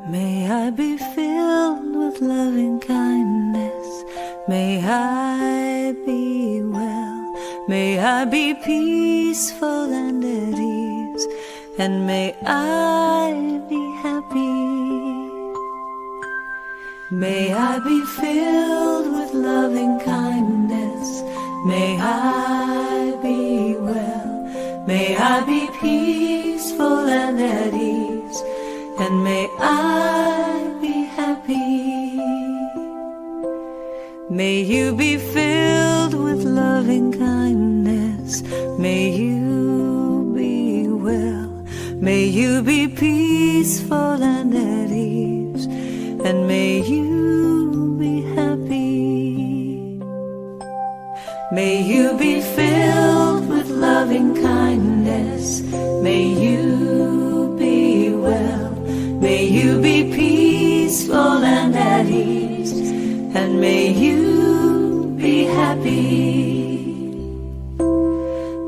May I be filled with loving kindness. May I be well. May I be peaceful and at ease. And may I be happy. May I be filled with loving kindness. May I be well. May I be peaceful and at ease. And may I be happy. May you be filled with loving kindness. May you be well. May you be peaceful and at ease, and may you be happy. May you be filled with loving kindness. May you be well. May you be peaceful and at ease, and may you be happy.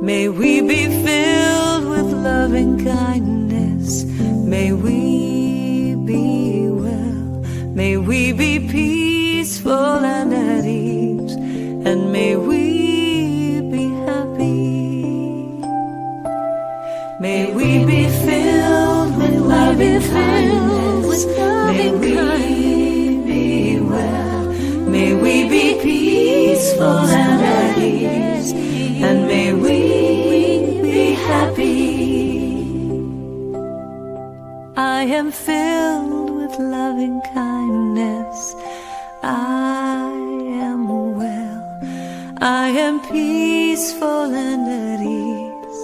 May we be filled with loving kindness. May we be well. May we be peaceful and at ease, and may we be happy. May we be filled with loving kindness. May we be well. May we be peaceful and at ease, and may we be happy. I am filled with loving kindness. I am well. I am peaceful and at ease,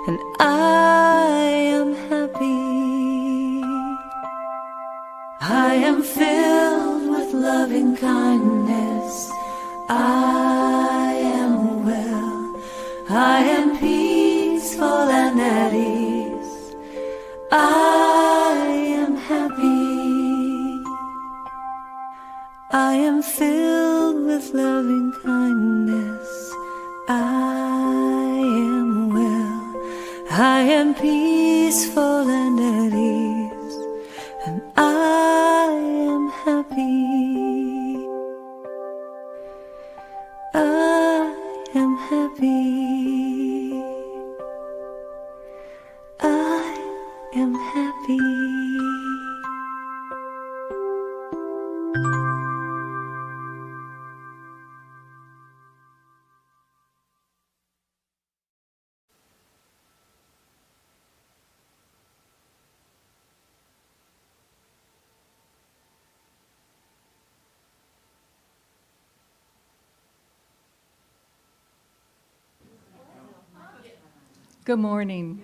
and I am happy. I am filled with loving kindness. I am well. I am peaceful and at ease. I am happy. I am filled with loving kindness. I am well. I am peaceful and at ease, and I am happy. I am happy. I am happy. Good morning.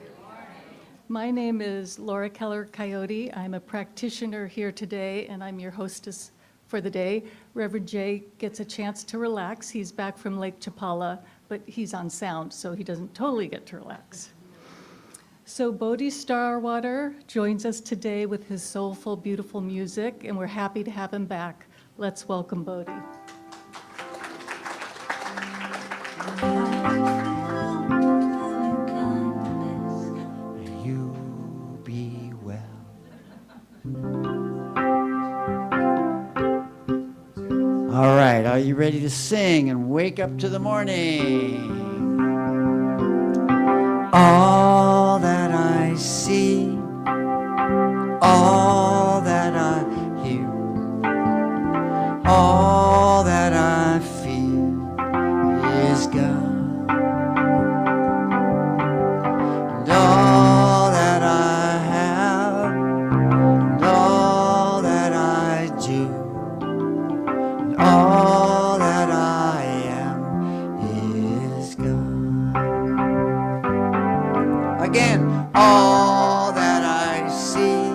My name is Laura Keller-Coyote. I'm a practitioner here today, and I'm your hostess for the day. Reverend Jay gets a chance to relax. He's back from Lake Chapala, but he's on sound, so he doesn't totally get to relax. So Bodhi Starwater joins us today with his soulful, beautiful music, and we're happy to have him back. Let's welcome Bodhi. All right, are you ready to sing and wake up to the morning? All that I see, all that I hear, all that I feel is God. And all that I have, and all that I do, all that I am is God. Again, all that I see,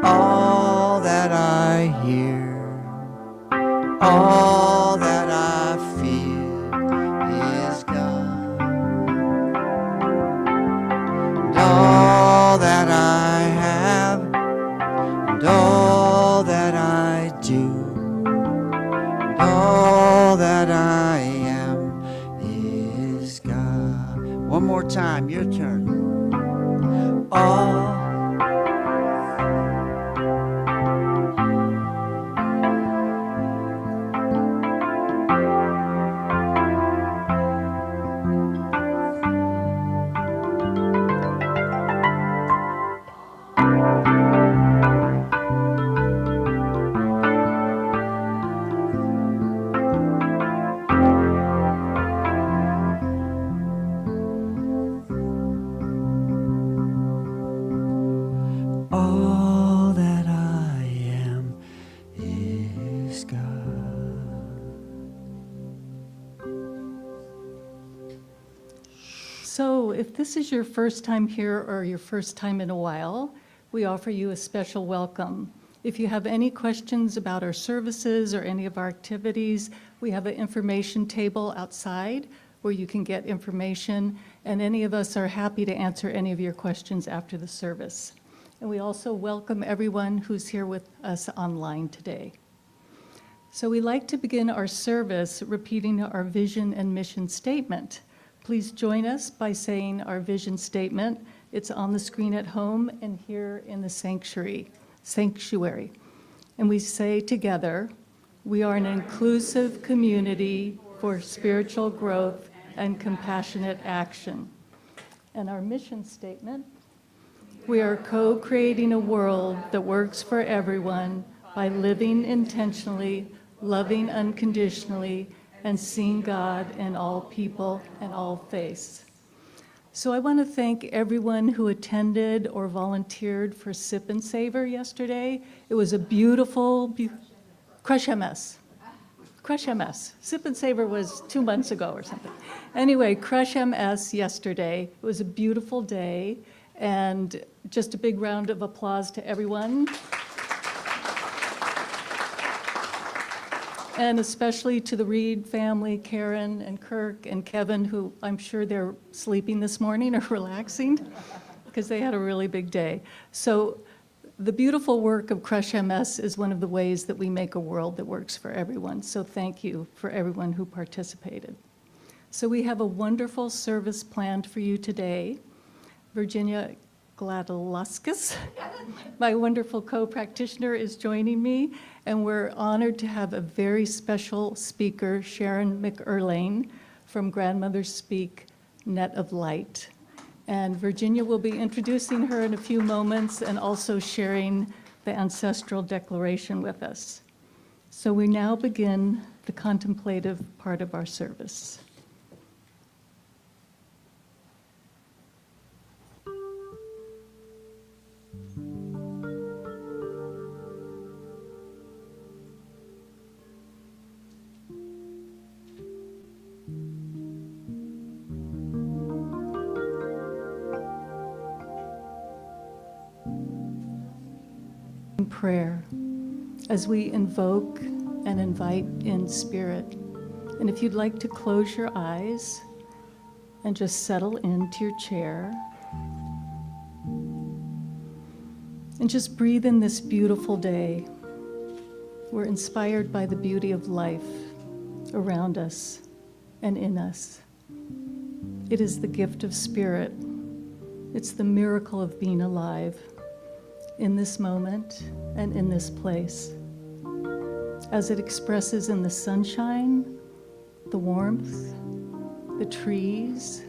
all that I hear, all that I feel is God. And all that I have, and all that I do, all that I am is God. One more time, your turn. All. So if this is your first time here or your first time in a while, we offer you a special welcome. If you have any questions about our services or any of our activities, we have an information table outside where you can get information, and any of us are happy to answer any of your questions after the service. And we also welcome everyone who's here with us online today. So we like to begin our service repeating our vision and mission statement. Please join us by saying our vision statement. It's on the screen at home and here in the sanctuary. And we say together, we are an inclusive community for spiritual growth and compassionate action. And our mission statement, we are co-creating a world that works for everyone by living intentionally, loving unconditionally, and seeing God in all people and all faiths. So I want to thank everyone who attended or volunteered for Sip and Savor yesterday. It was a beautiful, Crush MS. Crush MS. Sip and Savor was 2 months ago or something. Anyway, Crush MS yesterday. It was a beautiful day, and just a big round of applause to everyone. And especially to the Reed family, Karen and Kirk and Kevin, who I'm sure they're sleeping this morning or relaxing because they had a really big day. So the beautiful work of Crush MS is one of the ways that we make a world that works for everyone. So thank you for everyone who participated. So we have a wonderful service planned for you today. Virginia Gadilauskas, my wonderful co-practitioner, is joining me, and we're honored to have a very special speaker, Sharon McErlane from Grandmothers Speak Net of Light. And Virginia will be introducing her in a few moments and also sharing the Ancestral Declaration with us. So we now begin the contemplative part of our service. Prayer as we invoke and invite in spirit. And if you'd like to close your eyes and just settle into your chair and just breathe in this beautiful day. We're inspired by the beauty of life around us and in us. It is the gift of spirit. It's the miracle of being alive in this moment and in this place, as it expresses in the sunshine, the warmth, the trees,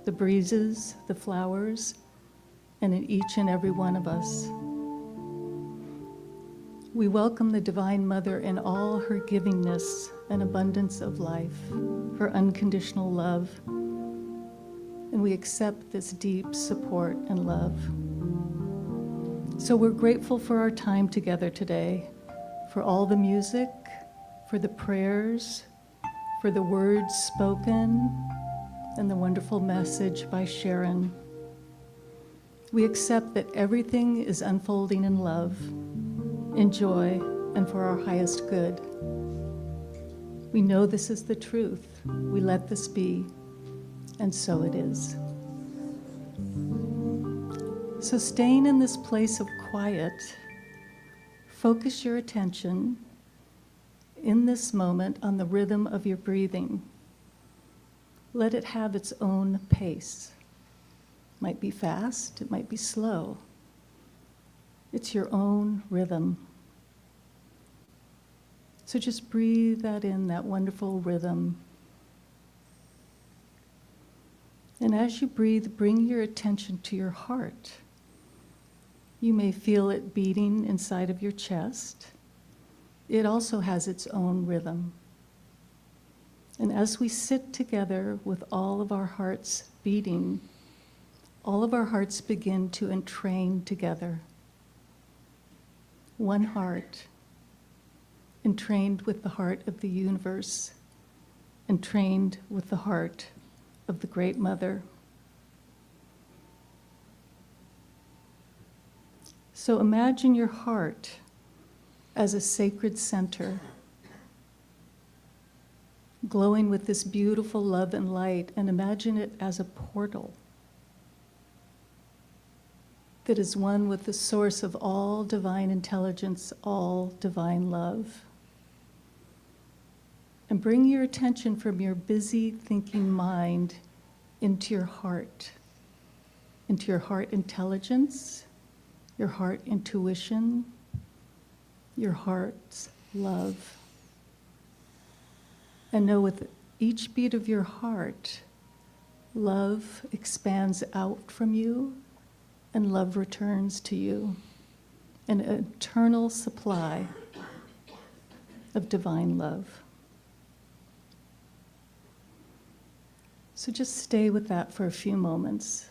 the breezes, the flowers, and in each and every one of us. We welcome the Divine Mother in all her givingness and abundance of life, her unconditional love, and we accept this deep support and love. So we're grateful for our time together today, for all the music, for the prayers, for the words spoken, and the wonderful message by Sharon. We accept that everything is unfolding in love, in joy, and for our highest good. We know this is the truth. We let this be, and so it is. So staying in this place of quiet, focus your attention in this moment on the rhythm of your breathing. Let it have its own pace. It might be fast, it might be slow. It's your own rhythm. So just breathe that in, that wonderful rhythm. And as you breathe, bring your attention to your heart. You may feel it beating inside of your chest. It also has its own rhythm. And as we sit together with all of our hearts beating, all of our hearts begin to entrain together. One heart, entrained with the heart of the universe, entrained with the heart of the Great Mother. So imagine your heart as a sacred center, glowing with this beautiful love and light, and imagine it as a portal that is one with the source of all divine intelligence, all divine love. And bring your attention from your busy thinking mind into your heart intelligence, your heart intuition, your heart's love. And know with each beat of your heart, love expands out from you and love returns to you. An eternal supply of divine love. So just stay with that for a few moments.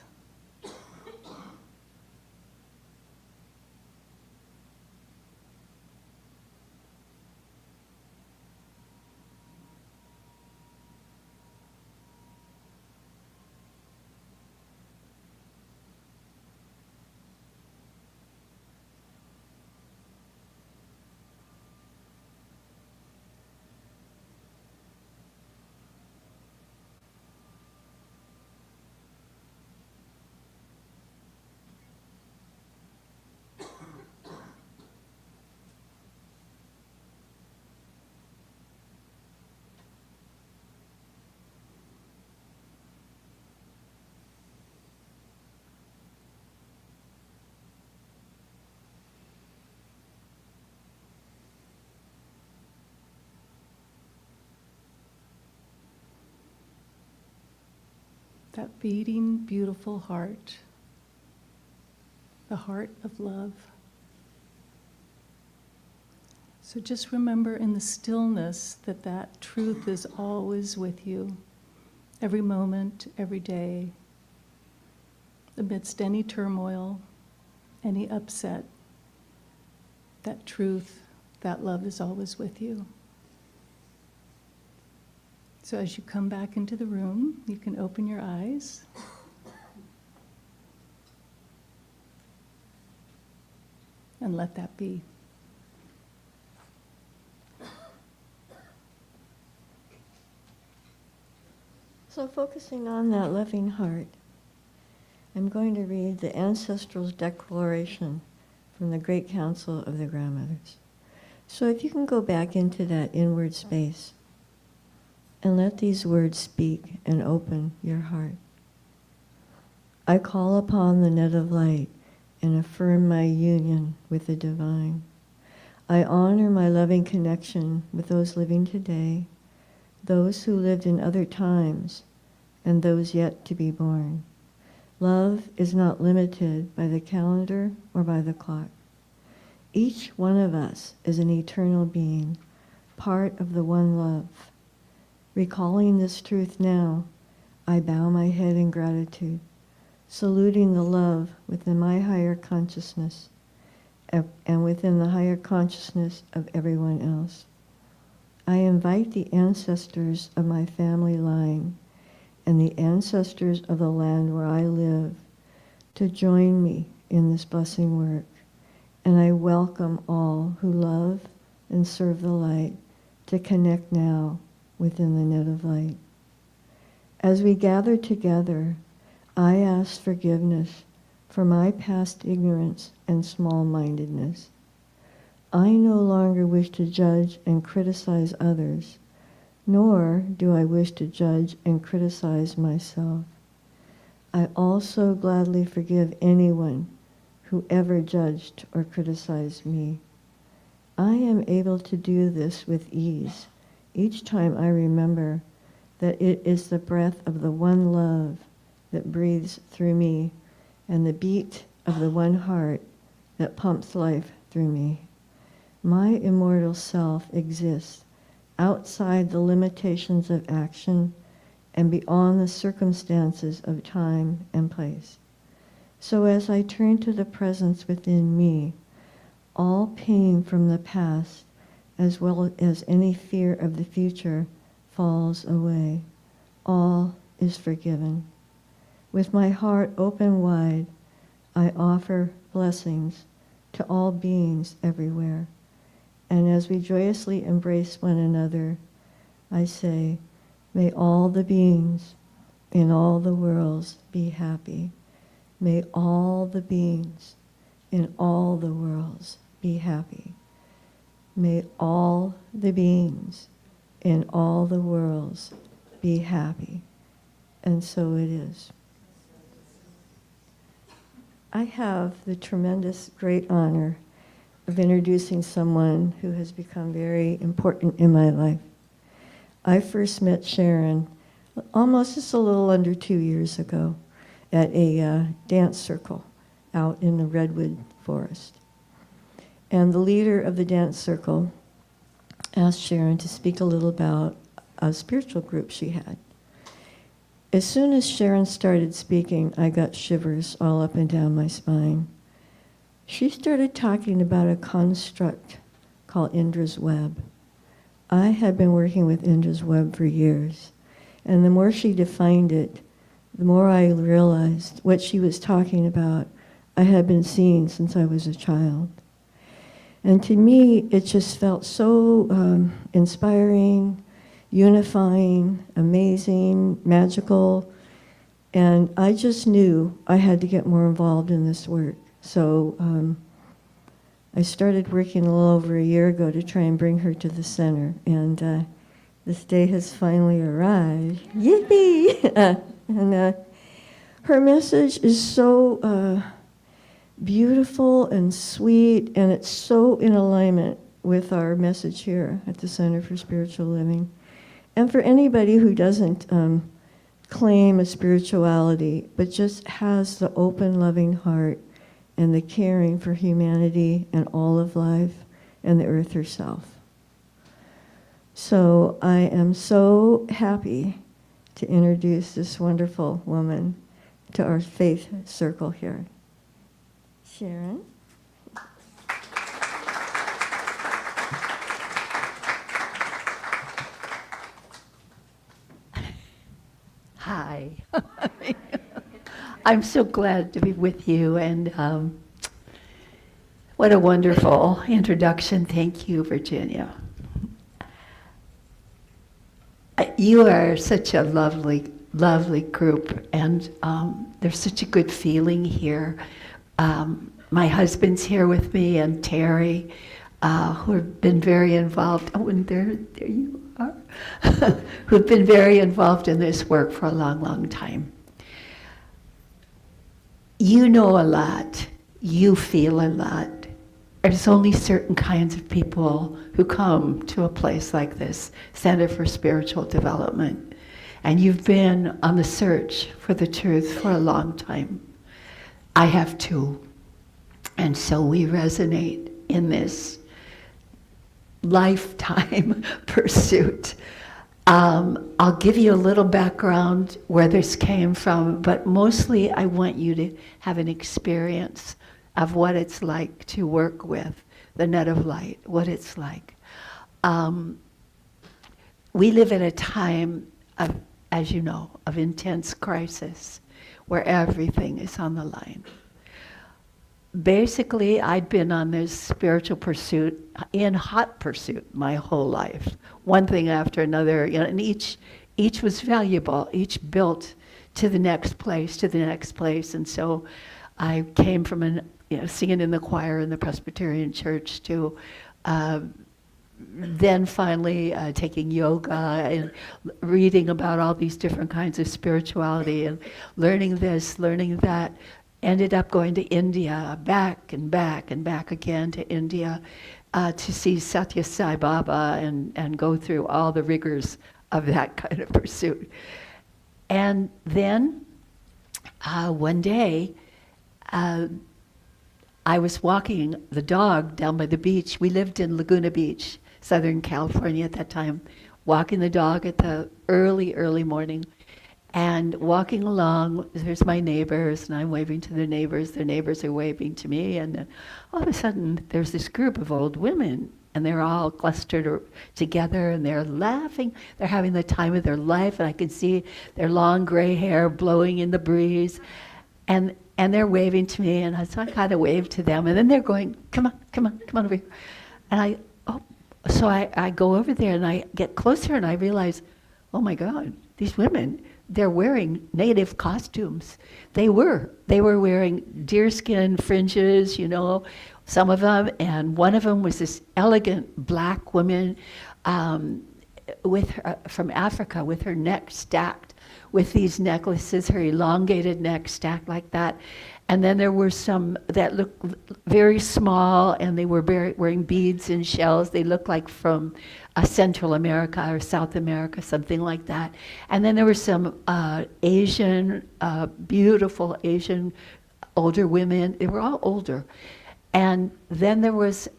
That beating, beautiful heart, the heart of love. So just remember in the stillness that truth is always with you, every moment, every day, amidst any turmoil, any upset. That truth, that love is always with you. So as you come back into the room, you can open your eyes. And let that be. So focusing on that loving heart, I'm going to read the Ancestral Declaration from the Great Council of the Grandmothers. So if you can go back into that inward space, and let these words speak and open your heart. I call upon the net of light and affirm my union with the divine. I honor my loving connection with those living today, those who lived in other times, and those yet to be born. Love is not limited by the calendar or by the clock. Each one of us is an eternal being, part of the one love. Recalling this truth now, I bow my head in gratitude, saluting the love within my higher consciousness and within the higher consciousness of everyone else. I invite the ancestors of my family line and the ancestors of the land where I live to join me in this blessing work, and I welcome all who love and serve the light to connect now within the net of light. As we gather together, I ask forgiveness for my past ignorance and small-mindedness. I no longer wish to judge and criticize others, nor do I wish to judge and criticize myself. I also gladly forgive anyone who ever judged or criticized me. I am able to do this with ease each time I remember that it is the breath of the one love that breathes through me and the beat of the one heart that pumps life through me. My immortal self exists outside the limitations of action and beyond the circumstances of time and place. So as I turn to the presence within me, all pain from the past, as well as any fear of the future, falls away. All is forgiven. With my heart open wide, I offer blessings to all beings everywhere. And as we joyously embrace one another, I say, may all the beings in all the worlds be happy. May all the beings in all the worlds be happy. May all the beings in all the worlds be happy. And so it is. I have the tremendous great honor of introducing someone who has become very important in my life. I first met Sharon almost just a little under 2 years ago at a dance circle out in the redwood forest. And the leader of the dance circle asked Sharon to speak a little about a spiritual group she had. As soon as Sharon started speaking, I got shivers all up and down my spine. She started talking about a construct called Indra's Web. I had been working with Indra's Web for years, and the more she defined it, the more I realized what she was talking about I had been seeing since I was a child. And to me, it just felt so inspiring, unifying, amazing, magical, and I just knew I had to get more involved in this work. So I started working a little over a year ago to try and bring her to the center, and this day has finally arrived. Yippee! And her message is so beautiful and sweet, and it's so in alignment with our message here at the Center for Spiritual Living. And for anybody who doesn't claim a spirituality, but just has the open, loving heart and the caring for humanity and all of life and the earth herself. So I am so happy to introduce this wonderful woman to our faith circle here. Sharon. Hi. I'm so glad to be with you, and what a wonderful introduction. Thank you, Virginia. You are such a lovely, lovely group, and there's such a good feeling here. My husband's here with me, and Terry, who have been very involved. Oh, and there you are. Who've been very involved in this work for a long, long time. You know a lot. You feel a lot. There's only certain kinds of people who come to a place like this, Center for Spiritual Development. And you've been on the search for the truth for a long time. I have too. And so we resonate in this lifetime pursuit. I'll give you a little background where this came from, but mostly I want you to have an experience of what it's like to work with the net of light, what it's like. We live at a time of, as you know, of intense crisis where everything is on the line. Basically, I'd been on this spiritual pursuit, in hot pursuit, my whole life. One thing after another, you know, and each was valuable. Each built to the next place, and so I came from singing in the choir in the Presbyterian Church to then finally taking yoga and reading about all these different kinds of spirituality and learning this, learning that. Ended up going to India, back and back and back again to India to see Satya Sai Baba and go through all the rigors of that kind of pursuit. And then one day, I was walking the dog down by the beach. We lived in Laguna Beach, Southern California at that time, walking the dog at the early, early morning. And walking along, there's my neighbors, and I'm waving to their neighbors are waving to me, and then all of a sudden, there's this group of old women, and they're all clustered together, and they're laughing, they're having the time of their life, and I can see their long gray hair blowing in the breeze, and and they're waving to me, and so I kind of wave to them, and then they're going, come on, come on, come on over here. And so I go over there, and I get closer, and I realize, oh my God, these women, they're wearing native costumes. They were wearing deerskin fringes, you know, some of them, and one of them was this elegant black woman from Africa with her neck stacked with these necklaces, her elongated neck stacked like that. And then there were some that looked very small, and they were wearing beads and shells. They looked like from Central America or South America, something like that. And then there were some Asian, beautiful Asian older women. They were all older. And then there was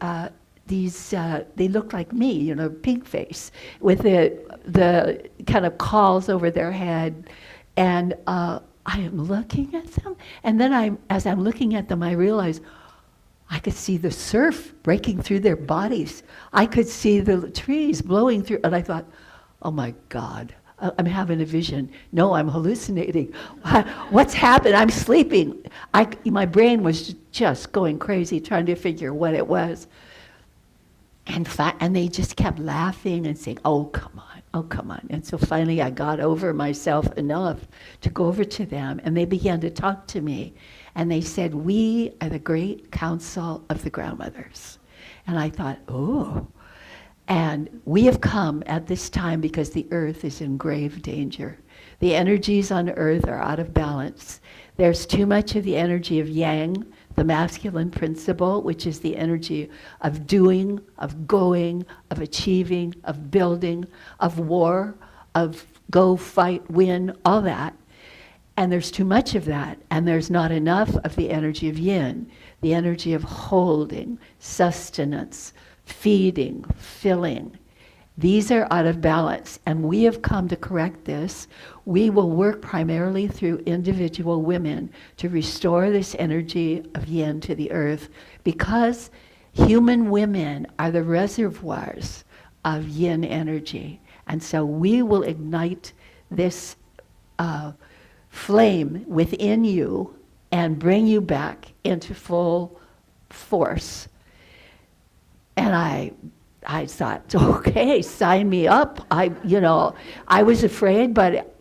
these, they looked like me, you know, pink face, with the kind of cauls over their head. And I am looking at them, and then as I'm looking at them, I realize I could see the surf breaking through their bodies. I could see the trees blowing through, and I thought, oh my God, I'm having a vision. No, I'm hallucinating. What's happened? I'm sleeping. My brain was just going crazy trying to figure what it was. And they just kept laughing and saying, oh, come on, oh, come on. And so finally I got over myself enough to go over to them, and they began to talk to me. And they said, we are the Great Council of the Grandmothers. And I thought, oh. And we have come at this time because the earth is in grave danger. The energies on earth are out of balance. There's too much of the energy of yang, the masculine principle, which is the energy of doing, of going, of achieving, of building, of war, of go, fight, win, all that. And there's too much of that, and there's not enough of the energy of yin, the energy of holding, sustenance, feeding, filling. These are out of balance, and we have come to correct this. We will work primarily through individual women to restore this energy of yin to the earth, because human women are the reservoirs of yin energy. And so we will ignite this flame within you and bring you back into full force. And I thought, okay, sign me up. I was afraid, but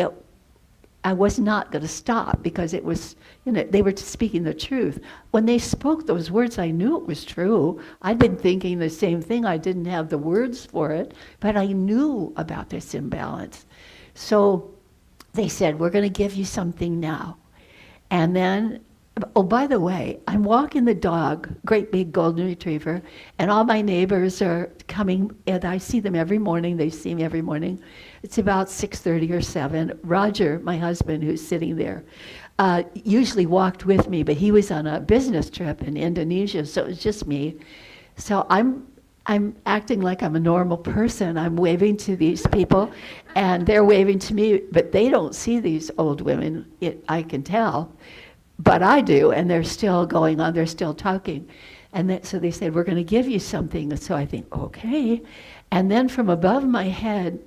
I was not going to stop, because it was, they were speaking the truth. When they spoke those words, I knew it was true. I'd been thinking the same thing. I didn't have the words for it, but I knew about this imbalance. So they said, we're going to give you something now. And then, oh, by the way, I'm walking the dog, great big golden retriever, and all my neighbors are coming, and I see them every morning. They see me every morning. It's about 6:30 or 7. Roger, my husband, who's sitting there, usually walked with me, but he was on a business trip in Indonesia, so it was just me. So I'm acting like I'm a normal person. I'm waving to these people, and they're waving to me, but they don't see these old women, I can tell. But I do, and they're still going on, they're still talking. And so they said, we're going to give you something. And so I think, okay. And then from above my head,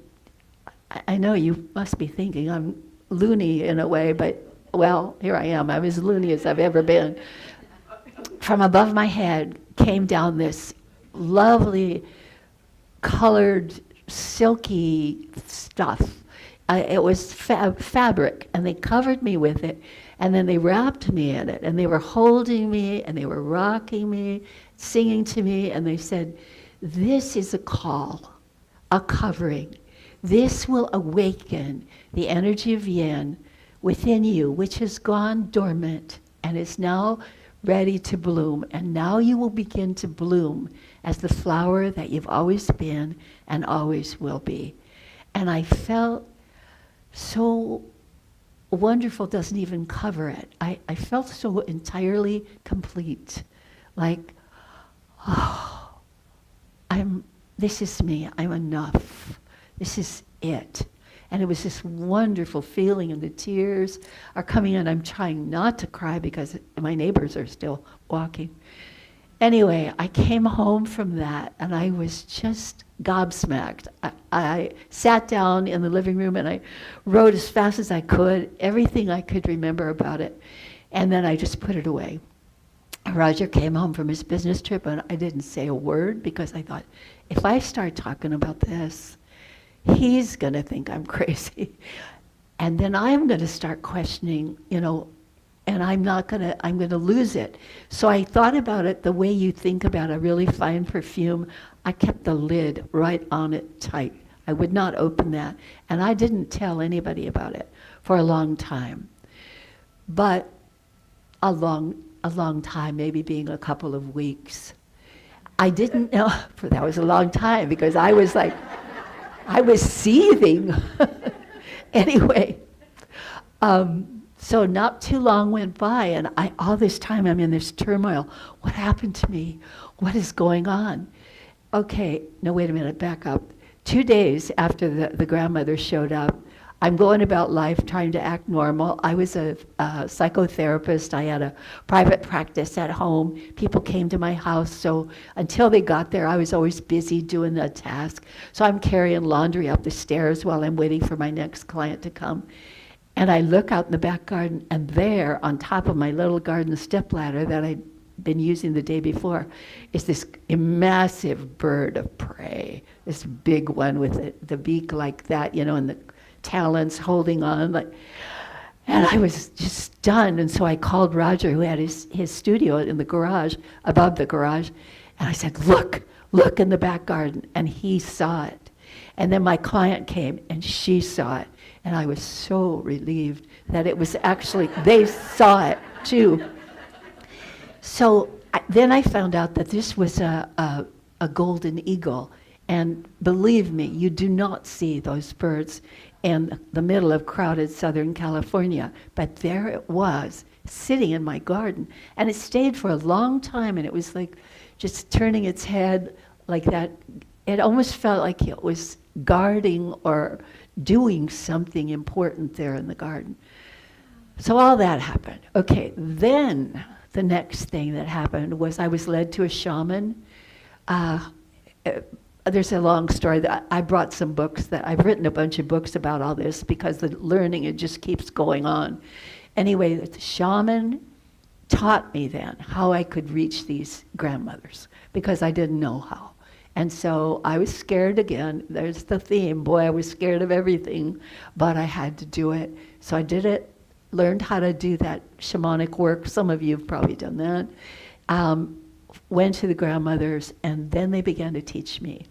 I know you must be thinking I'm loony in a way, but well, here I am. I'm as loony as I've ever been. From above my head came down this lovely, colored, silky stuff. It was fabric, and they covered me with it. And then they wrapped me in it, and they were holding me, and they were rocking me, singing to me, and they said, this is a call, a covering. This will awaken the energy of yin within you, which has gone dormant and is now ready to bloom. And now you will begin to bloom as the flower that you've always been and always will be. And I felt so wonderful, doesn't even cover it. I felt so entirely complete. Like, oh, this is me, I'm enough. This is it. And it was this wonderful feeling, and the tears are coming, and I'm trying not to cry because my neighbors are still walking. Anyway, I came home from that, and I was just gobsmacked. I sat down in the living room, and I wrote as fast as I could, everything I could remember about it. And then I just put it away. Roger came home from his business trip, and I didn't say a word because I thought, if I start talking about this, he's going to think I'm crazy. And then I'm going to start questioning, and I'm going to lose it. So I thought about it the way you think about a really fine perfume. I kept the lid right on it tight. I would not open that. And I didn't tell anybody about it for a long time. But a long time, maybe being a couple of weeks. I didn't know, for that was a long time because I was seething. Anyway, so not too long went by, and all this time I'm in this turmoil. What happened to me? What is going on? Okay, no, wait a minute, back up. 2 days after the grandmother showed up, I'm going about life trying to act normal. I was a psychotherapist. I had a private practice at home. People came to my house, so until they got there, I was always busy doing the task. So I'm carrying laundry up the stairs while I'm waiting for my next client to come. And I look out in the back garden, and there, on top of my little garden stepladder that I'd been using the day before, is this massive bird of prey, this big one with the beak like that, and the talons holding on. And I was just stunned, and so I called Roger, who had his studio in the garage, above the garage, and I said, look in the back garden, and he saw it. And then my client came, and she saw it. And I was so relieved that it was actually, they saw it too. So then I found out that this was a golden eagle. And believe me, you do not see those birds in the middle of crowded Southern California. But there it was, sitting in my garden. And it stayed for a long time, and it was like just turning its head like that. It almost felt like it was guarding or doing something important there in the garden. So all that happened. Okay, then the next thing that happened was I was led to a shaman. There's a long story. That I brought some books that I've written a bunch of books about all this because the learning, it just keeps going on. Anyway, the shaman taught me then how I could reach these grandmothers because I didn't know how. And so I was scared again. There's the theme. Boy, I was scared of everything, but I had to do it. So I did it, learned how to do that shamanic work. Some of you have probably done that. Went to the grandmothers, and then they began to teach me.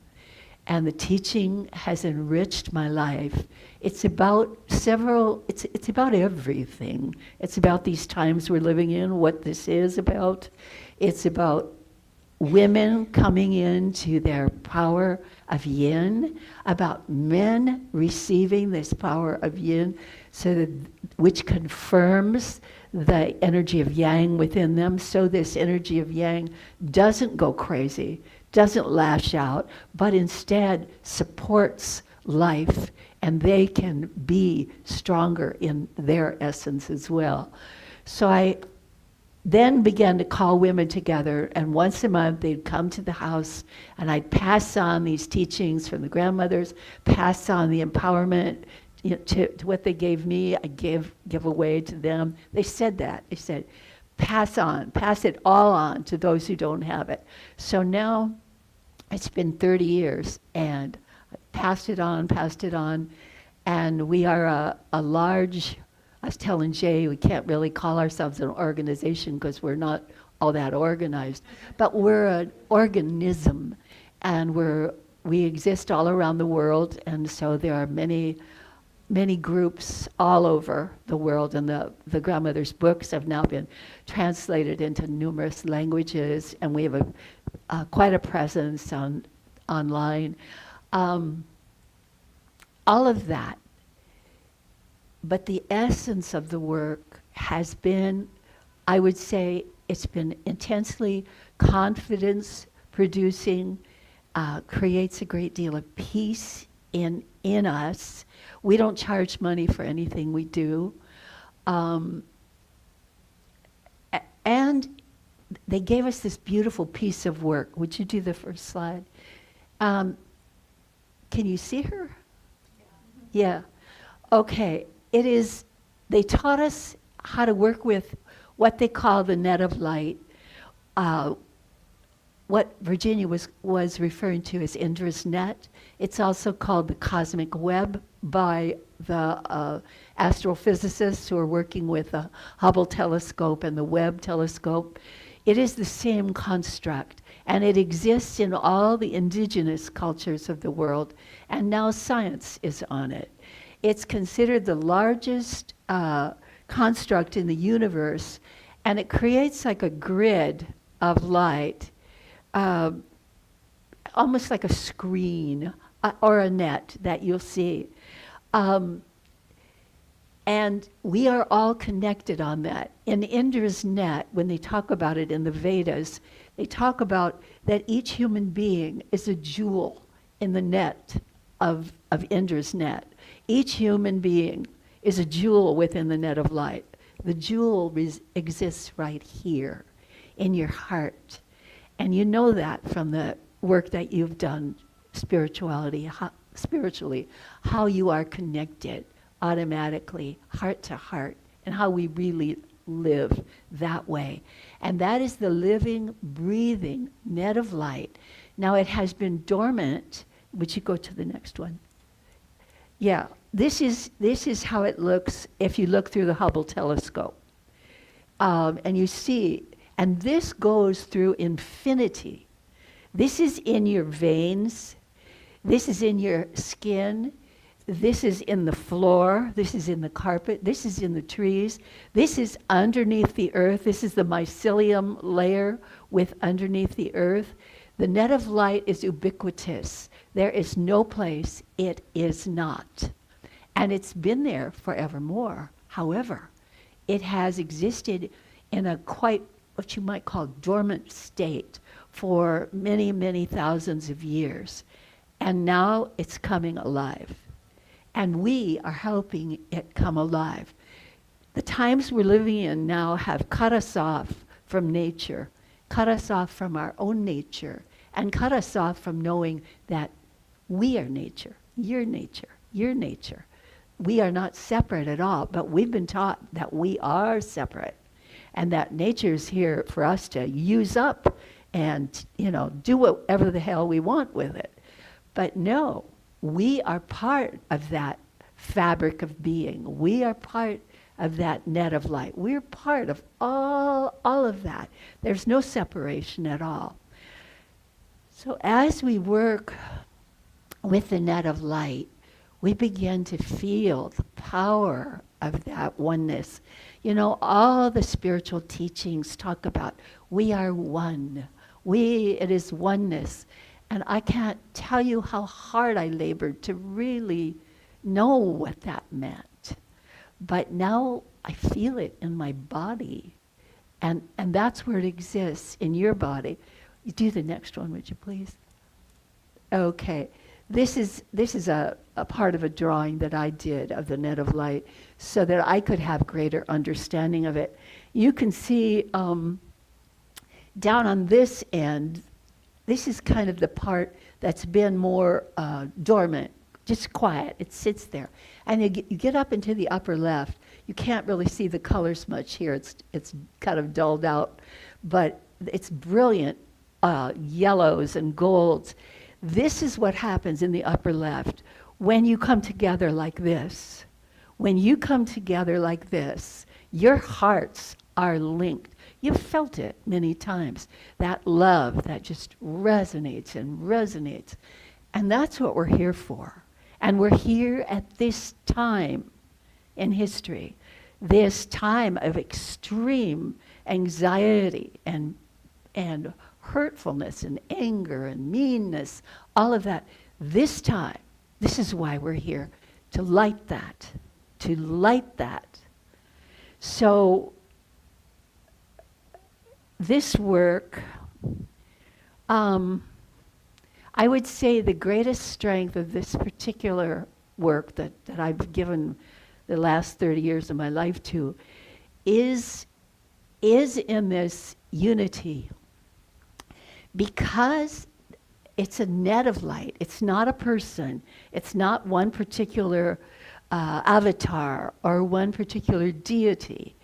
And the teaching has enriched my life. It's about it's about everything. It's about these times we're living in, what this is about. It's about women coming into their power of yin, about men receiving this power of yin, so that, which confirms the energy of yang within them, so this energy of yang doesn't go crazy, doesn't lash out, but instead supports life, and they can be stronger in their essence as well. So I then began to call women together, and once a month they'd come to the house, and I'd pass on these teachings from the grandmothers, pass on the empowerment to what they gave me. I give away to them. They said that. They said, pass it all on to those who don't have it. So now it's been 30 years, and I passed it on, and we are a large, I was telling Jay, we can't really call ourselves an organization because we're not all that organized, but we're an organism, and we exist all around the world, and so there are many groups all over the world, and the grandmother's books have now been translated into numerous languages, and we have quite a presence online. All of that. But the essence of the work has been, I would say, it's been intensely confidence producing, creates a great deal of peace in us. We don't charge money for anything we do. And they gave us this beautiful piece of work. Would you do the first slide? Can you see her? Yeah. Okay. They taught us how to work with what they call the net of light, what Virginia was referring to as Indra's net. It's also called the cosmic web by the astrophysicists who are working with the Hubble telescope and the Webb telescope. It is the same construct, and it exists in all the indigenous cultures of the world, and now science is on it. It's considered the largest construct in the universe, and it creates like a grid of light, almost like a screen or a net that you'll see. And we are all connected on that. In Indra's net, when they talk about it in the Vedas, they talk about that each human being is a jewel in the net of Indra's net. Each human being is a jewel within the net of light. The jewel exists right here in your heart. And you know that from the work that you've done spiritually, how you are connected automatically, heart to heart, and how we really live that way. And that is the living, breathing net of light. Now it has been dormant. Would you go to the next one? Yeah, this is how it looks if you look through the Hubble telescope. And you see, and this goes through infinity. This is in your veins. This is in your skin. This is in the floor. This is in the carpet. This is in the trees. This is underneath the earth. This is the mycelium layer with underneath the earth. The net of light is ubiquitous. There is no place it is not. And it's been there forevermore. However, it has existed in a quite what you might call dormant state for many, many thousands of years. And now it's coming alive. And we are helping it come alive. The times we're living in now have cut us off from nature, cut us off from our own nature, and cut us off from knowing that we are nature, you're nature, you're nature. We are not separate at all, but we've been taught that we are separate and that nature's here for us to use up and, do whatever the hell we want with it. But no, we are part of that fabric of being. We are part of that net of light. We're part of all of that. There's no separation at all. So as we work with the net of light, we begin to feel the power of that oneness. All the spiritual teachings talk about we are one. It is oneness. And I can't tell you how hard I labored to really know what that meant. But now I feel it in my body. And that's where it exists, in your body. You do the next one, would you please? Okay. This is a part of a drawing that I did of the net of light so that I could have greater understanding of it. You can see down on this end, this is kind of the part that's been more dormant, just quiet. It sits there. And you get up into the upper left. You can't really see the colors much here. It's kind of dulled out. But it's brilliant yellows and golds. This is what happens in the upper left when you come together like this. When you come together like this, your hearts are linked. You've felt it many times, that love that just resonates and resonates. And that's what we're here for. And we're here at this time in history, this time of extreme anxiety and hurtfulness and anger and meanness, all of that. This time, this is why we're here, to light that, to light that. So this work, I would say the greatest strength of this particular work that I've given the last 30 years of my life to is in this unity. Because it's a net of light. It's not a person. It's not one particular avatar or one particular deity.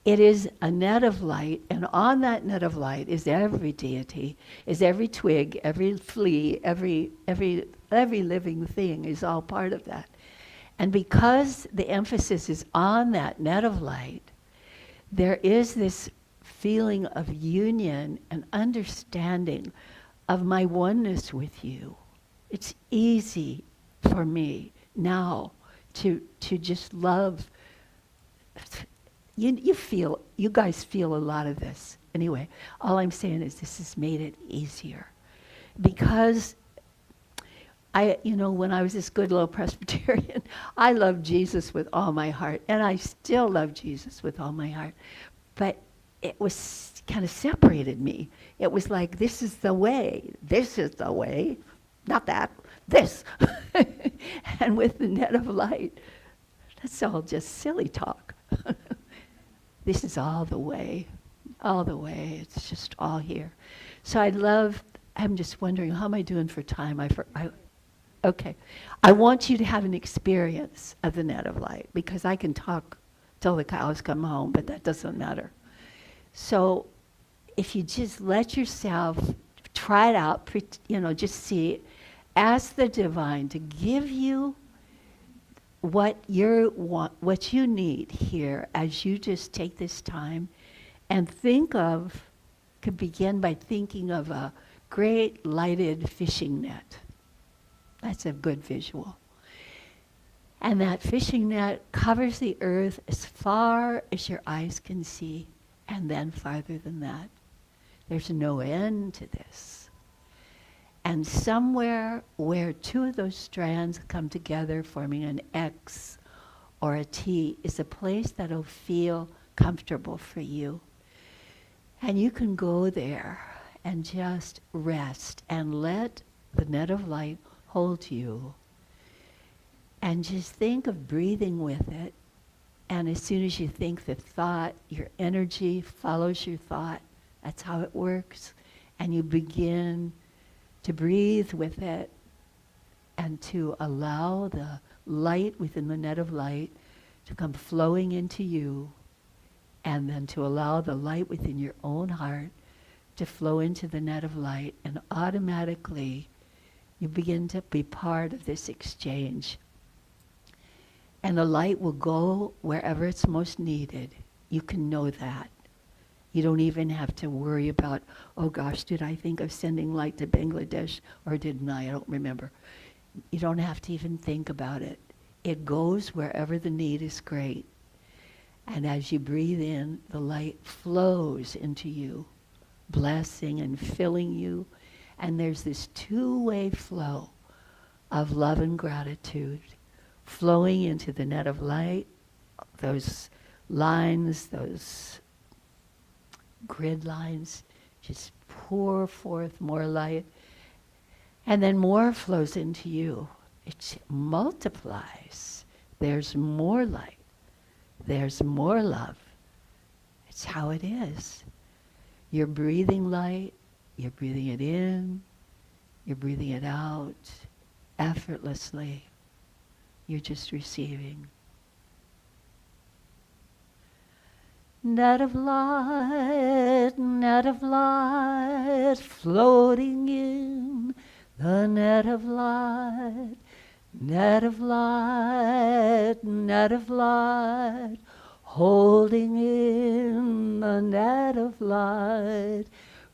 it is a net of light, and on that net of light is every deity, is every twig, every flea, every living thing is all part of that. And because the emphasis is on that net of light, there is this feeling of union and understanding of my oneness with you. It's easy for me now to just love. You guys feel a lot of this. Anyway, all I'm saying is this has made it easier. Because when I was this good little Presbyterian, I loved Jesus with all my heart, and I still love Jesus with all my heart. But it was kind of separated me. It was like, this is the way, not that, this. And with the net of light, that's all just silly talk. This is all the way, it's just all here. So I'm just wondering, how am I doing for time? Okay. I want you to have an experience of the net of light, because I can talk till the cows come home, but that doesn't matter. So if you just let yourself try it out, just see it, ask the divine to give you what you need here as you just take this time and could begin by thinking of a great lighted fishing net. That's a good visual. And that fishing net covers the earth as far as your eyes can see, and then farther than that. There's no end to this. And somewhere where two of those strands come together, forming an X or a T, is a place that'll feel comfortable for you. And you can go there and just rest and let the net of light hold you. And just think of breathing with it. And as soon as you think the thought, your energy follows your thought. That's how it works. And you begin to breathe with it and to allow the light within the net of light to come flowing into you, and then to allow the light within your own heart to flow into the net of light, and automatically you begin to be part of this exchange. And the light will go wherever it's most needed. You can know that. You don't even have to worry about, oh gosh, did I think of sending light to Bangladesh or didn't I? I don't remember. You don't have to even think about it. It goes wherever the need is great. And as you breathe in, the light flows into you, blessing and filling you. And there's this two-way flow of love and gratitude flowing into the net of light, those lines, those grid lines, just pour forth more light. And then more flows into you. It multiplies. There's more light. There's more love. It's how it is. You're breathing light. You're breathing it in. You're breathing it out effortlessly. You're just receiving. Net of light, floating in the net of light, net of light, net of light, holding in the net of light,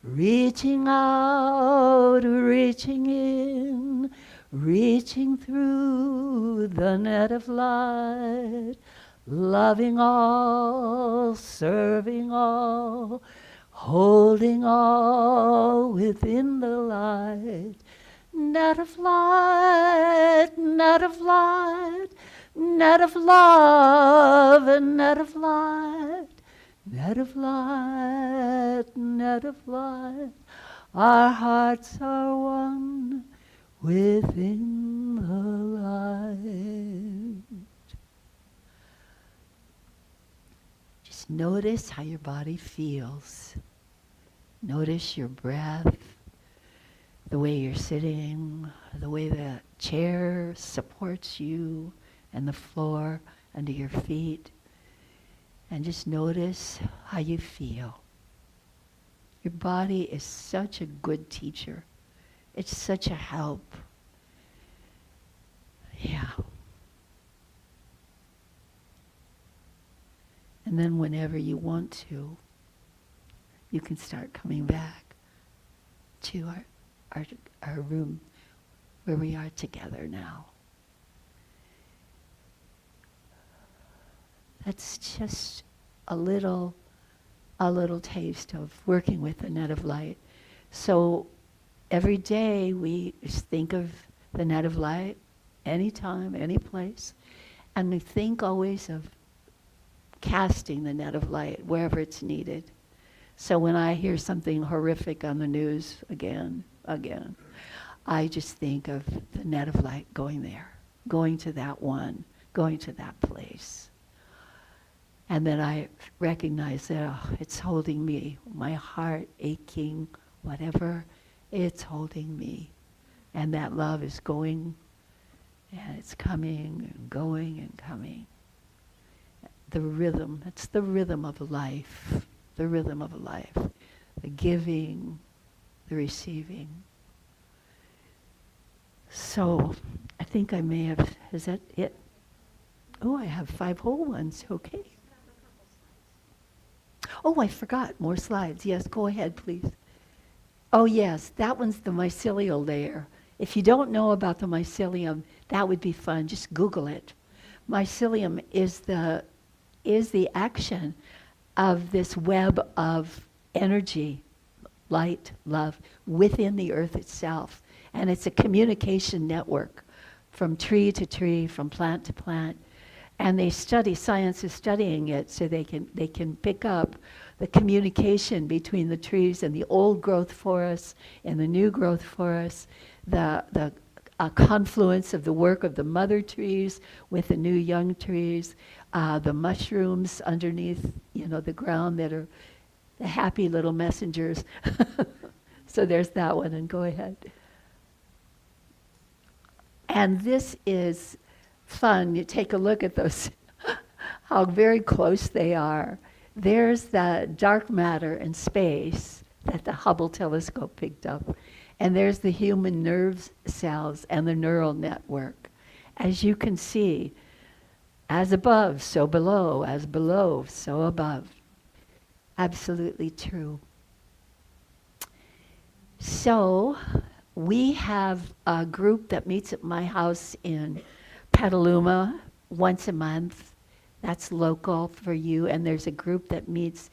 reaching out, reaching in, reaching through the net of light, loving all, serving all, holding all within the light. Net of light, net of light, net of love, and net of light, net of light, net of light. Our hearts are one within the light. Just notice how your body feels. Notice your breath, the way you're sitting, the way the chair supports you and the floor under your feet. And just notice how you feel. Your body is such a good teacher. It's such a help. Yeah. And then whenever you want to, you can start coming back to our room where we are together now. That's just a little taste of working with the net of light. So every day we think of the net of light, anytime, any place, and we think always of casting the net of light wherever it's needed. So when I hear something horrific on the news again, I just think of the net of light going there, going to that one, going to that place. And then I recognize that it's holding me, my heart aching, whatever, it's holding me. And that love is going, and it's coming and going and coming. The rhythm, it's the rhythm of life, the rhythm of life, the giving, the receiving. So I think I may have, is that it? Oh, I have 5 whole ones, okay. Oh, I forgot, more slides. Yes, go ahead, please. Oh, yes, that one's the mycelial layer. If you don't know about the mycelium, that would be fun. Just Google it. Mycelium is the action of this web of energy, light, love, within the earth itself. And it's a communication network from tree to tree, from plant to plant. And science is studying it so they can pick up the communication between the trees and the old growth forests and the new growth forests, the confluence of the work of the mother trees with the new young trees, the mushrooms underneath, the ground that are the happy little messengers. So there's that one, and go ahead. And this is fun. You take a look at those, how very close they are. There's the dark matter in space that the Hubble telescope picked up. And there's the human nerve cells and the neural network. As you can see, as above, so below, as below, so above. Absolutely true. So we have a group that meets at my house in Petaluma once a month. That's local for you. And there's a group that meets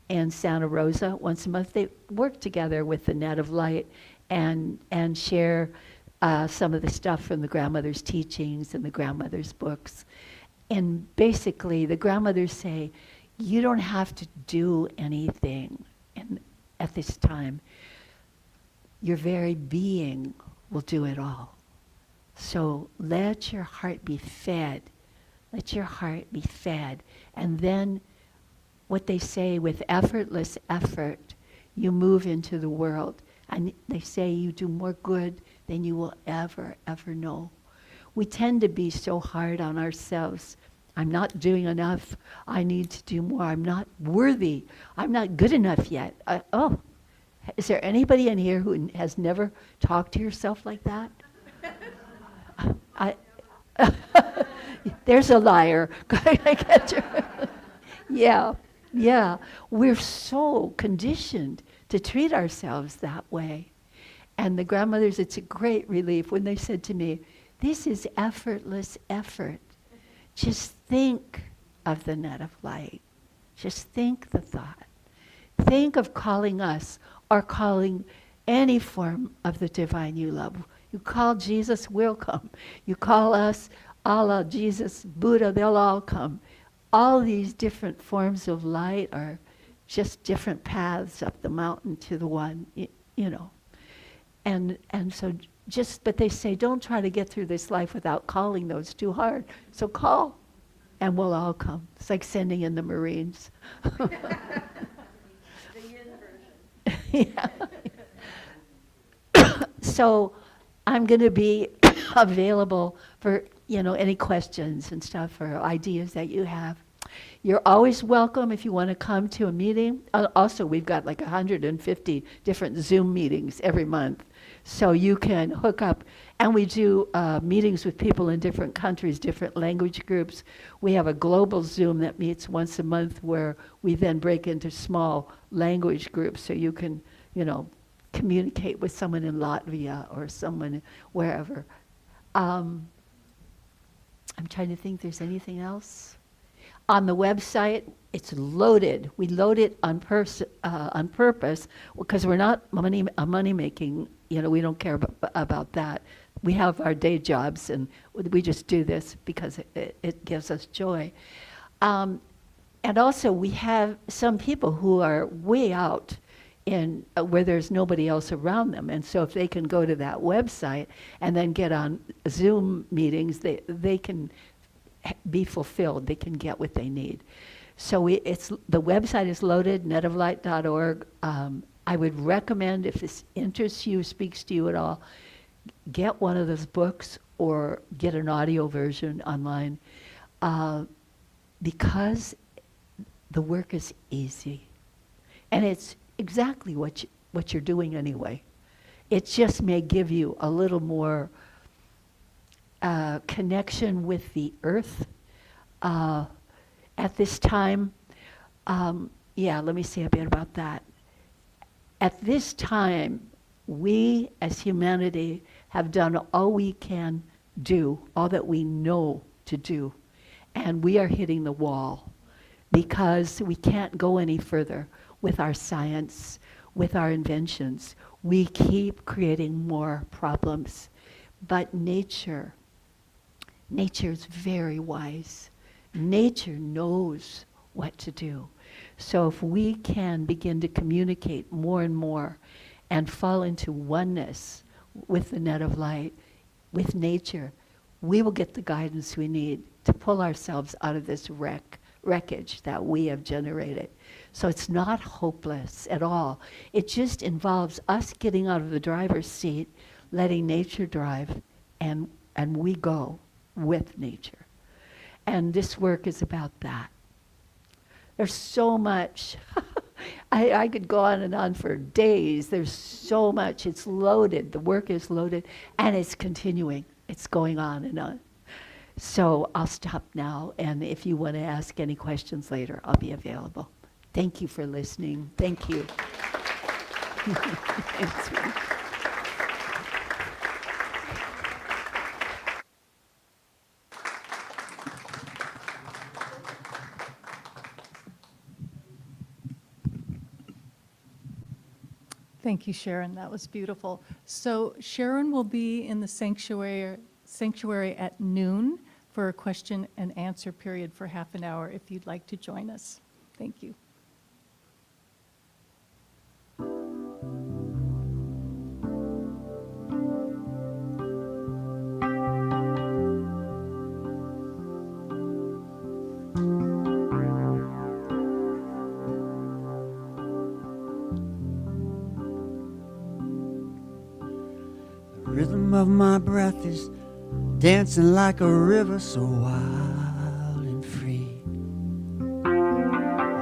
in Santa Rosa once a month. They work together with the Net of Light and share some of the stuff from the grandmother's teachings and the grandmother's books. And basically, the grandmothers say, you don't have to do anything at this time. Your very being will do it all. So let your heart be fed. Let your heart be fed. And then what they say, with effortless effort, you move into the world. And they say you do more good than you will ever know. We tend to be so hard on ourselves. I'm not doing enough. I need to do more. I'm not worthy. I'm not good enough yet. Is there anybody in here who has never talked to yourself like that? There's a liar. Yeah. We're so conditioned to treat ourselves that way. And the grandmothers, it's a great relief when they said to me, this is effortless effort. Just think of the net of light. Just think the thought. Think of calling us or calling any form of the divine you love. You call Jesus, we'll come. You call us, Allah, Jesus, Buddha, they'll all come. All these different forms of light are just different paths up the mountain to the one, And so but they say, don't try to get through this life without calling those too hard. So call, and we'll all come. It's like sending in the Marines. The yin version. Yeah. So I'm going to be available for, any questions and stuff or ideas that you have. You're always welcome if you want to come to a meeting. Also, we've got like 150 different Zoom meetings every month. So you can hook up, and we do meetings with people in different countries, different language groups. We have a global Zoom that meets once a month where we then break into small language groups so you can, communicate with someone in Latvia or someone wherever. I'm trying to think if there's anything else. On the website, it's loaded. We load it on purpose because we're not money making. We don't care about that. We have our day jobs, and we just do this because it gives us joy. And also, we have some people who are way out in where there's nobody else around them, and so if they can go to that website and then get on Zoom meetings, they can be fulfilled. They can get what they need. So the website is loaded, netoflight.org. I would recommend, if this interests you, speaks to you at all, get one of those books or get an audio version online, because the work is easy. And it's exactly what you're doing anyway. It just may give you a little more connection with the earth at this time. Let me say a bit about that. At this time, we as humanity have done all we can do, all that we know to do, and we are hitting the wall because we can't go any further with our science, with our inventions. We keep creating more problems. But nature is very wise. Nature knows what to do. So if we can begin to communicate more and more and fall into oneness with the net of light, with nature, we will get the guidance we need to pull ourselves out of this wreckage that we have generated. So it's not hopeless at all. It just involves us getting out of the driver's seat, letting nature drive, and we go with nature. And this work is about that. There's so much. I could go on and on for days. There's so much. It's loaded. The work is loaded, and it's continuing. It's going on and on. So I'll stop now, and if you want to ask any questions later, I'll be available. Thank you for listening. Thank you. Thank you, Sharon. That was beautiful. So Sharon will be in the sanctuary at noon for a question and answer period for half an hour if you'd like to join us. Thank you. Rhythm of my breath is dancing like a river, so wild and free.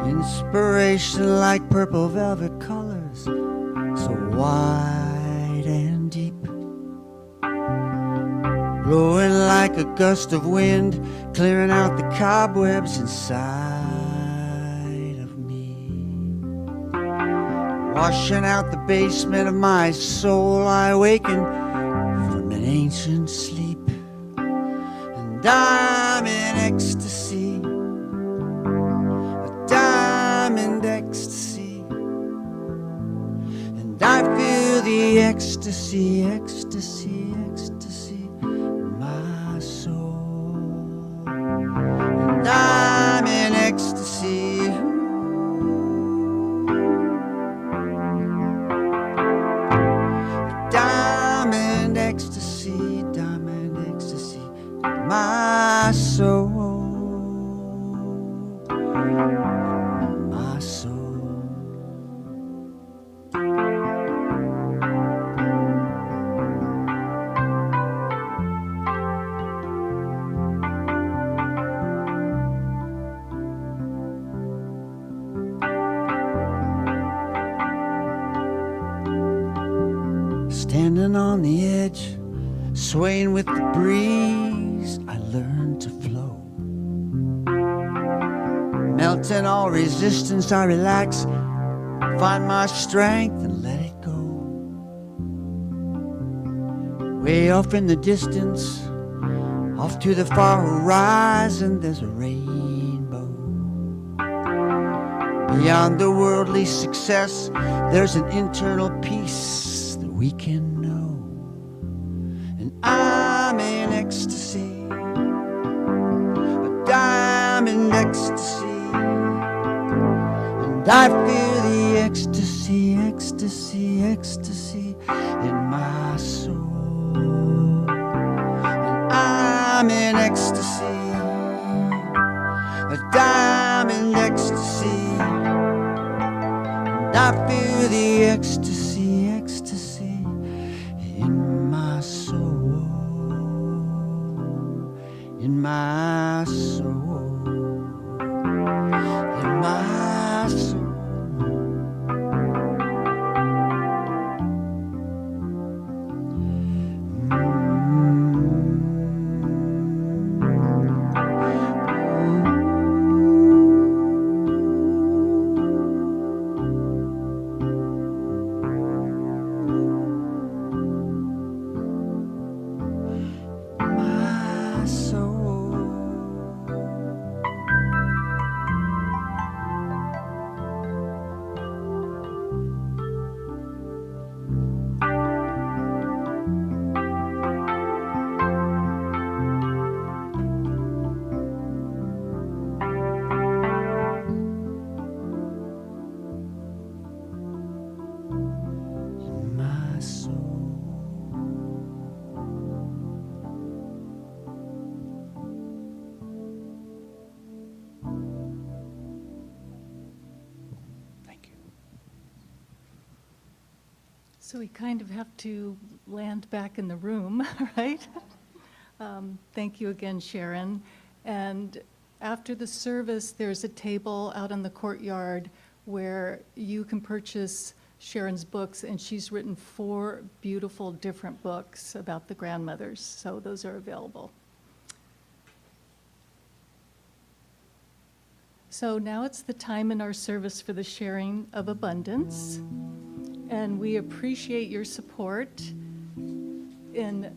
Inspiration like purple velvet colors, so wide and deep. Blowing like a gust of wind, clearing out the cobwebs inside of me. Washing out the basement of my soul, I awaken from an ancient sleep, and I'm in ecstasy, a diamond ecstasy, and I feel the ecstasy, ecstasy, ecstasy in my soul, and I'm in ecstasy. Diamond ecstasy, my soul, my soul. Standing on the edge, swaying with the breeze, I learned to flow. Melting all resistance, I relax, find my strength and let it go. Way off in the distance, off to the far horizon, there's a rainbow. Beyond the worldly success, there's an internal peace that we can know. And I'm in ecstasy, a diamond ecstasy. And I feel the ecstasy, ecstasy, ecstasy in my soul. And I'm in ecstasy, a diamond ecstasy. And I feel the ecstasy, ecstasy in my soul, in my soul, in my soul. My soul. My soul. Thank you. So we kind of have to land back in the room, right? Thank you again, Sharon. And after the service, there's a table out in the courtyard where you can purchase Sharon's books, and she's written 4 beautiful different books about the grandmothers, so those are available. So now it's the time in our service for the sharing of abundance, and we appreciate your support in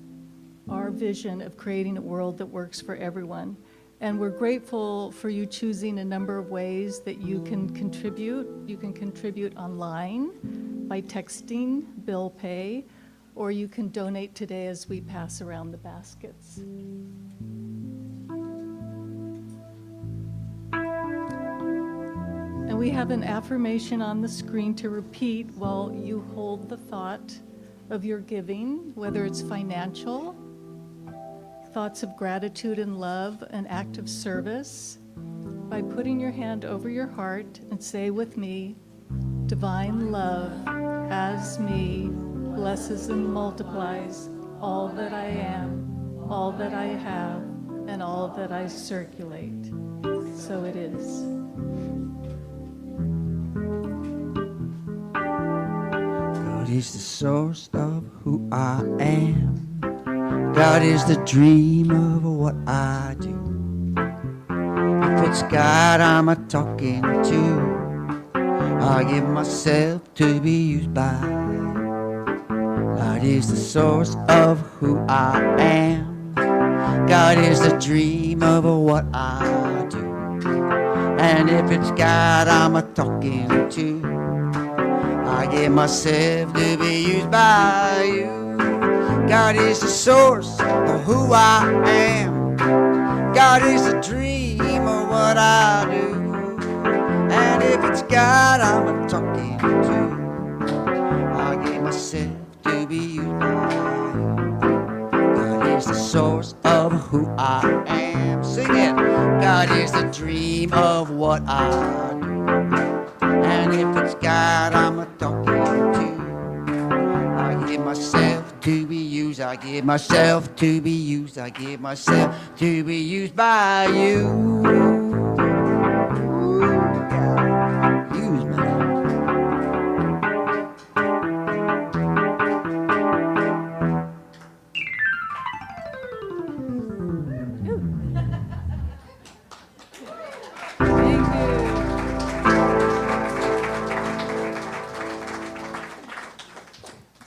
our vision of creating a world that works for everyone. And we're grateful for you choosing a number of ways that you can contribute. You can contribute online by texting Bill Pay, or you can donate today as we pass around the baskets. And we have an affirmation on the screen to repeat while you hold the thought of your giving, whether it's financial, thoughts of gratitude and love, an act of service, by putting your hand over your heart and say with me, divine love as me blesses and multiplies all that I am, all that I have, and all that I circulate. So it is. God is the source of who I am. God is the dream of what I do. If it's God I'm a talking to, I give myself to be used by. God is the source of who I am. God is the dream of what I do. And if it's God I'm a talking to, I give myself to be used by you. God is the source of who I am. God is the dream of what I do. And if it's God I'm a talking to, I give myself to be used by you. God is the source of who I am. Sing it. God is the dream of what I do. And if it's God I'm a talking to, I give myself to be used. I give myself to be used. I give myself to be used by you. Use me.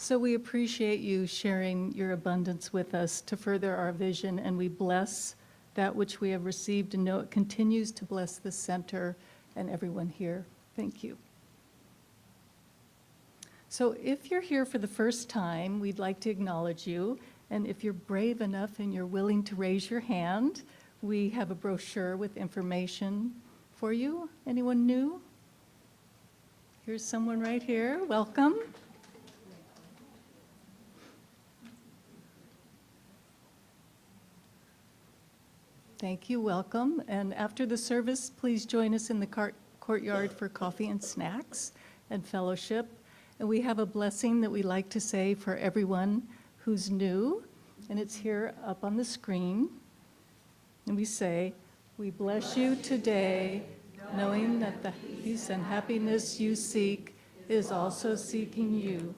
So we appreciate you sharing your abundance with us to further our vision, and we bless that which we have received and know it continues to bless the center and everyone here. Thank you. So if you're here for the first time, we'd like to acknowledge you. And if you're brave enough and you're willing to raise your hand, we have a brochure with information for you. Anyone new? Here's someone right here. Welcome. Thank you. Welcome. And after the service, please join us in the courtyard for coffee and snacks and fellowship. And we have a blessing that we like to say for everyone who's new, and it's here up on the screen. And we say, we bless you today, knowing that the peace and happiness you seek is also seeking you.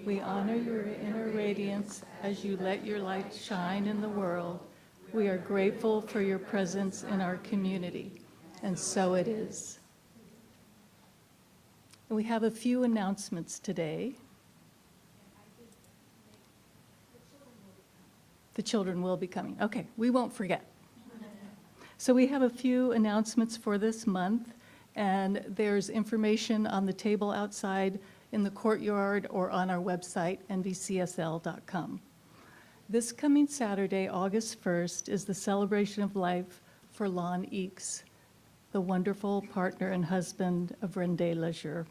We honor your inner radiance as you let your light shine in the world. We are grateful for your presence in our community, and so it is. We have a few announcements today. The children will be coming. Okay, we won't forget. So we have a few announcements for this month, and there's information on the table outside in the courtyard or on our website, nvcsl.com. This coming Saturday, August 1st, is the celebration of life for Lon Eakes, the wonderful partner and husband of Renee Lejeune.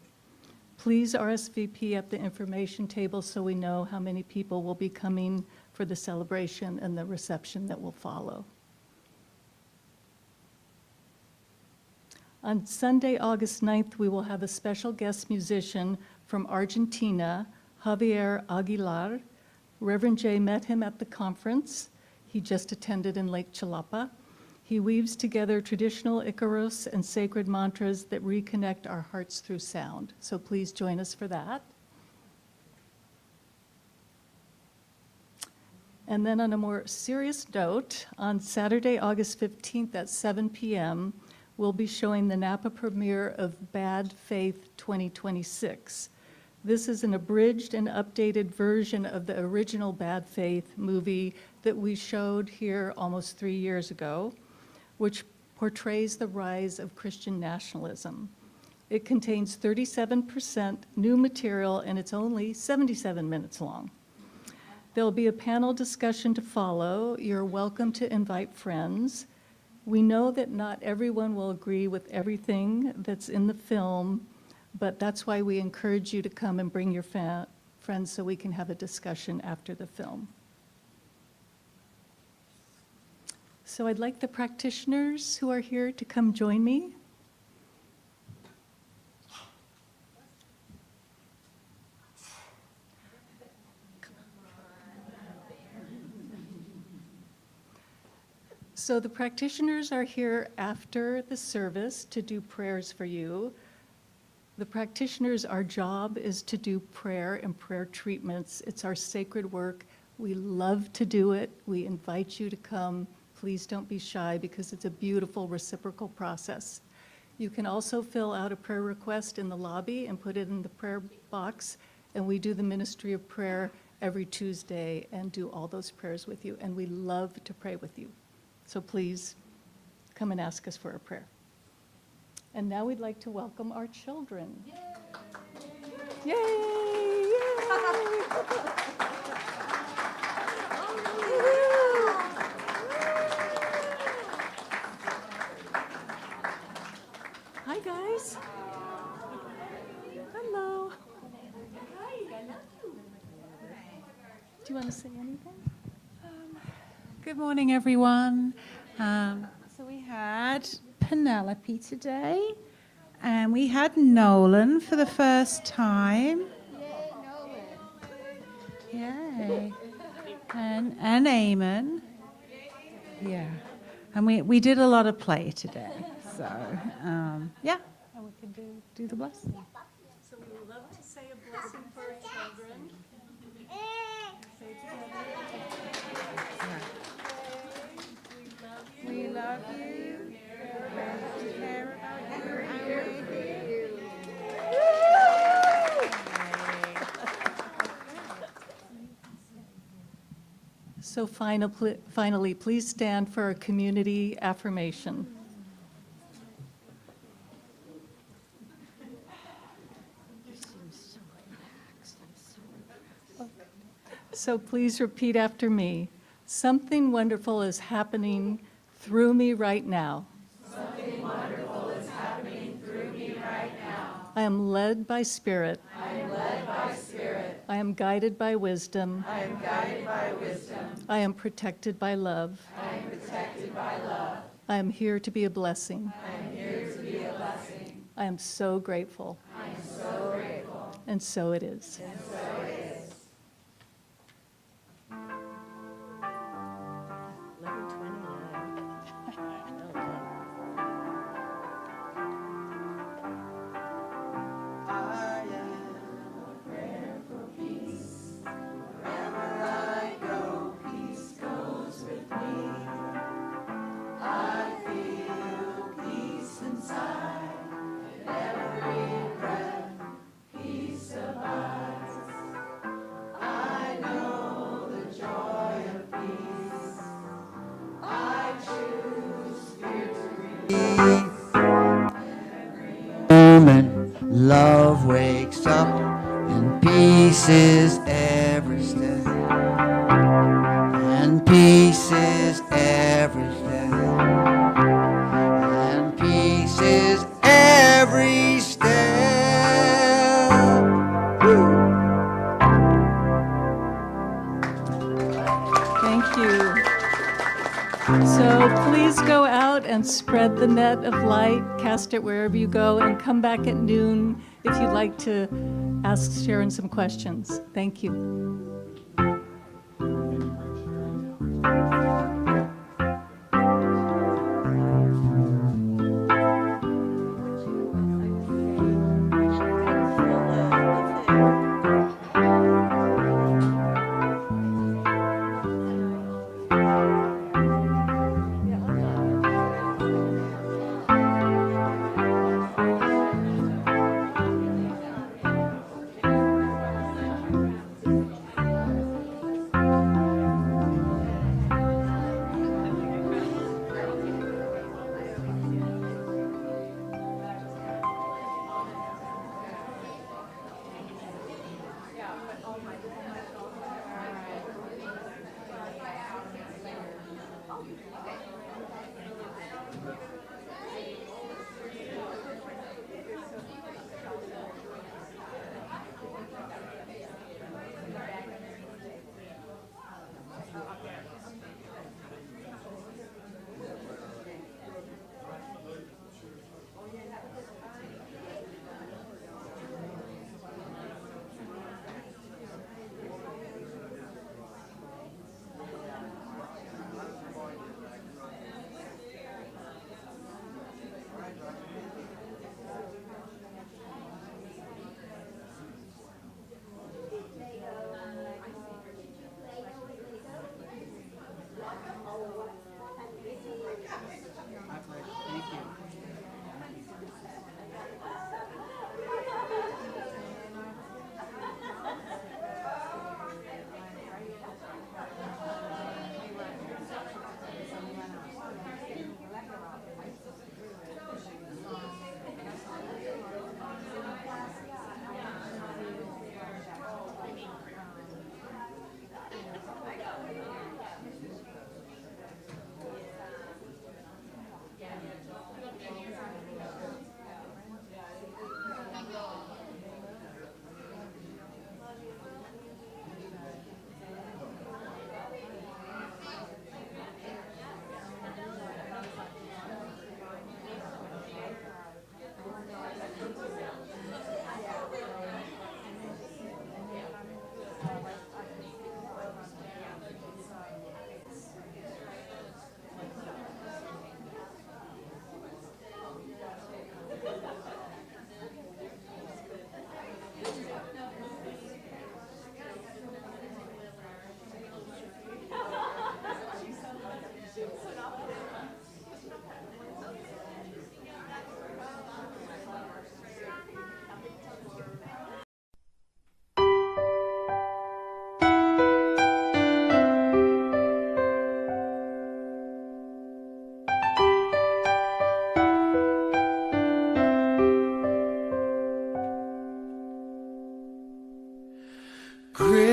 Please RSVP at the information table so we know how many people will be coming for the celebration and the reception that will follow. On Sunday, August 9th, we will have a special guest musician from Argentina, Javier Aguilar. Reverend Jay met him at the conference he just attended in Lake Chilapa. He weaves together traditional Icaros and sacred mantras that reconnect our hearts through sound. So please join us for that. And then on a more serious note, on Saturday, August 15th at 7 p.m., we'll be showing the Napa premiere of Bad Faith 2026. This is an abridged and updated version of the original Bad Faith movie that we showed here almost 3 years ago, which portrays the rise of Christian nationalism. It contains 37% new material, and it's only 77 minutes long. There'll be a panel discussion to follow. You're welcome to invite friends. We know that not everyone will agree with everything that's in the film, but that's why we encourage you to come and bring your friends so we can have a discussion after the film. So I'd like the practitioners who are here to come join me. So the practitioners are here after the service to do prayers for you. The practitioners, our job is to do prayer and prayer treatments. It's our sacred work. We love to do it. We invite you to come. Please don't be shy because it's a beautiful reciprocal process. You can also fill out a prayer request in the lobby and put it in the prayer box, and we do the ministry of prayer every Tuesday and do all those prayers with you, and we love to pray with you. So please come and ask us for a prayer. And now we'd like to welcome our children. Yay! Yay! Hi, guys. Hello. Do you want to say anything? Good morning, everyone. So we had Penelope today, and we had Nolan for the first time. Yay! And Eamon. Yeah. And we did a lot of play today. So, yeah. And we can do the blessing. So we would love to say a blessing for our children. Say it together. We love you. We care about you. And we're here. So finally, please stand for a community affirmation. So please repeat after me. Something wonderful is happening through me right now. Something wonderful is happening through me right now. I am led by Spirit. I am led by Spirit. I am guided by wisdom. I am guided by wisdom. I am protected by love. I am protected by love. I am here to be a blessing. I am here to be a blessing. I am so grateful. I am so grateful. And so it is. And so it is. 11:29. I am a prayer for peace. Wherever I go, peace goes with me. I feel peace inside. In every breath, peace abides. I know the joy of peace. I choose fear to release. Moment love wakes up and peace is every step. And peace is every step. And peace is every step. Thank you. So please go out and spread the net of light, cast it wherever you go, and come back at noon if you'd like to ask Sharon some questions. Thank you. Christmas